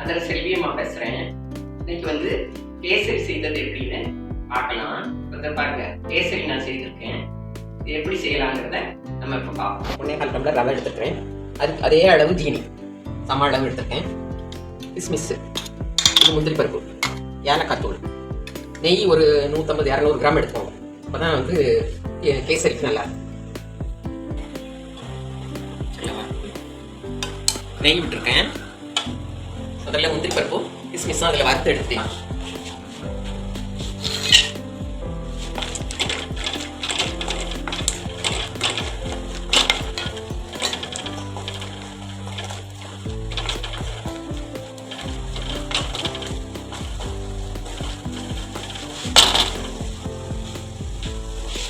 அதில் செல்வியம்மா பேசுகிறேன். இன்னைக்கு வந்து கேசரி செய்தது எப்படின்னு பார்க்கலாம். இப்போ பாருங்க, கேசரி நான் செய்திருக்கேன். இது எப்படி செய்யலாங்கிறத நம்ம இப்போ பார்ப்போம். 1.25 டம்ளர் ரவை எடுத்துக்கிறேன். அதுக்கு அதே அளவு ஜீனி சம அளவு எடுத்துருக்கேன். கிஸ்மிஸ், இது முந்திரி பருப்பு, ஏலக்காய் தூள், நெய் ஒரு 150-200 கிராம் எடுத்துக்கோங்க. அப்போ தான் வந்து கேசரிக்கு நல்லா நெய் விட்டுருக்கேன். முதல்ல முந்திரி பருப்பும் கிஸ்மிஸும் அதில் வறுத்து எடுத்துக்கலாம்.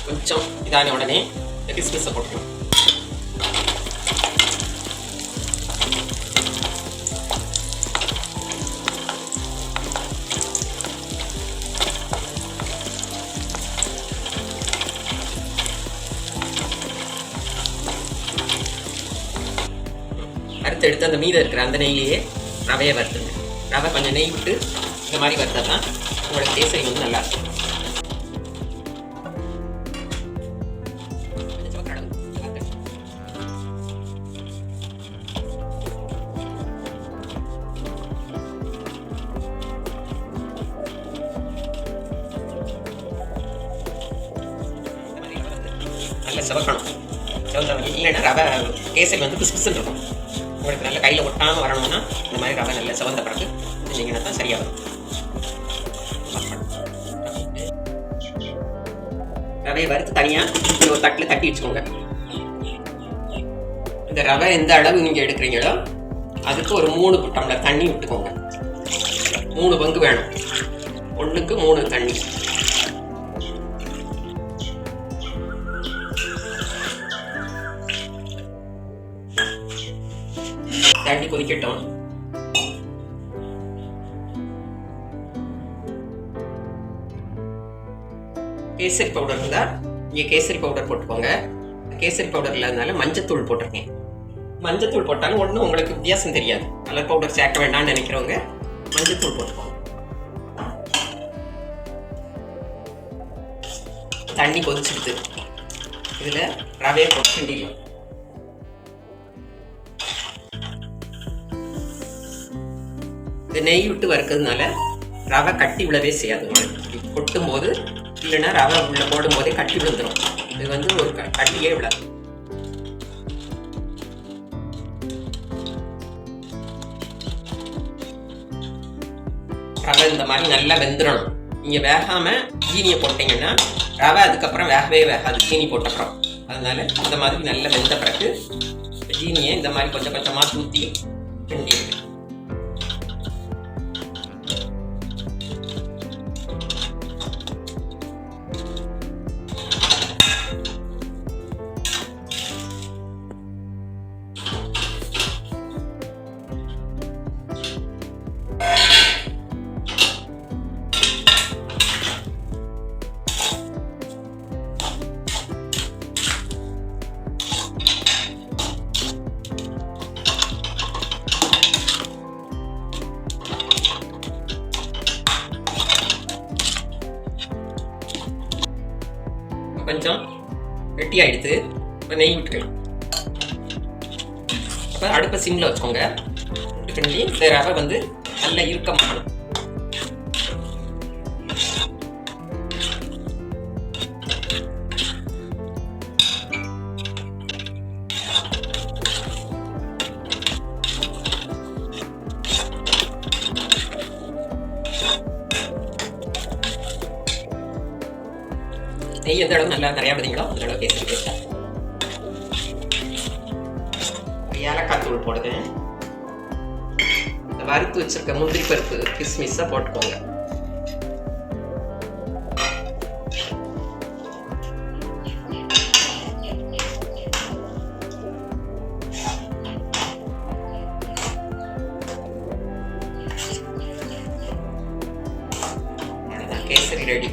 கொஞ்சம் இதான உடனே கிஸ்மிஸை போட்டுக்கலாம். வறுத்து எடுத்து அந்த மீதம் இருக்கிற அந்த நெய்லேயே ரவையை வறுத்துங்க. ரவை கொஞ்சம் நெய் விட்டு இந்த மாதிரி வறுத்தா தான் உங்களோட கேசரி வந்து நல்லா இருக்கும். நல்லா செவக்கணும். செவந்தவங்க இல்லைன்னா ரவை கேசரி வந்து பிசுபிசுன்னு இருக்கும். உங்களுக்கு நல்ல கையில் ஒட்டாமல் வரணும்னா இந்த மாதிரி ரவை நல்ல செவந்த பிறகு செஞ்சீங்கன்னா தான் சரியாக வரும். ரவையை வறுத்து தனியாக ஒரு தட்டில் தட்டி வச்சுக்கோங்க. இந்த ரவை எந்த அளவு நீங்கள் எடுக்கிறீங்களோ அதுக்கு ஒரு 3 டம்ளர் தண்ணி விட்டுக்கோங்க. 3 பங்கு வேணும். 1க்கு 3 தண்ணி. தண்ணி கொதிக்கட்டும். கேசரி பவுடர் இருந்தால் இங்கே கேசரி பவுடர் போட்டுக்கோங்க. கேசரி பவுடர் இல்லாதனால மஞ்சத்தூள் போட்டிருக்கேன். மஞ்சத்தூள் போட்டாலும் ஒன்றும் உங்களுக்கு வித்தியாசம் தெரியாது. கலர் பவுடர் சேர்க்க வேண்டாம்னு நினைக்கிறவங்க மஞ்சத்தூள் போட்டுக்கோங்க. தண்ணி கொதிச்சுடுது. இதில் ரவையை போட்டு கிண்டிடலாம். இந்த நெய் விட்டு வறுக்கிறதுனால ரவை கட்டி விழவே செய்யாது. கொட்டும் போது இல்லைன்னா ரவை உள்ள போடும் போதே கட்டி விழுந்துடும். இது வந்து ஒரு கட்டியே விழாது. ரவை இந்த மாதிரி நல்லா வெந்துடணும். நீங்கள் வேகாமல் ஜீனியை போட்டிங்கன்னா ரவை அதுக்கப்புறம் வேகவே வேகாது ஜீனி போட்டப்புறம். அதனால இந்த மாதிரி நல்லா வெந்த பிறகு ஜீனியை இந்த மாதிரி கொஞ்சம் கொஞ்சமாக தூற்றி கிண்டி கொஞ்சம் வெட்டி ஆகிடுது. இப்போ நெய் விட்டுக்கலாம். இப்போ அடுப்பை சிம்மில் வச்சுக்கோங்க. கிண்டி இந்த ரவை வந்து நல்லா இறுக்கமாகணும். நெய் எந்த அளவு நல்லா நிறையா விடுங்களோ அந்த அளவு கேசரி டேஸ்ட்டாக. ஏலக்காய் தூள் போடுவேன். இந்த வறுத்து வச்சிருக்க முந்திரி பருப்பு கிஸ்மிஸை போட்டுக்கோங்க. கேசரி ரெடி.